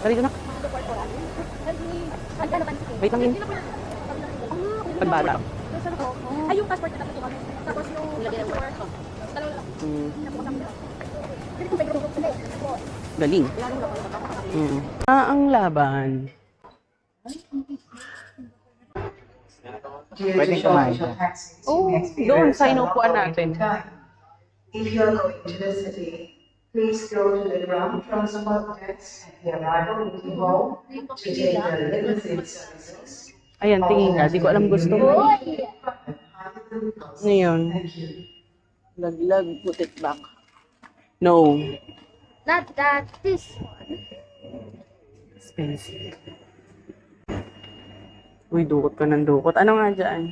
Dito na. Wait lang yun. Pagbata. Ay, yung passport na tapos kami. Tapos yung picture. Dalawa lang. Galing. Ang laban. Pwede kumain ka. Oh, doon sa inupuan natin. If you are going to the city, please go to the ground transport desk at the arrival waiting hall to take the limousine services. Ayan, tingin nga. Di ko alam gusto mo. Ano yun? Laglag, put it back. No. Not that. This one. Expensive. Uy, dukot ka ng dukot. Ano nga dyan?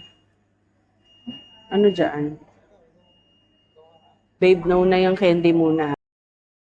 Ano dyan? Babe, no na yung candy muna.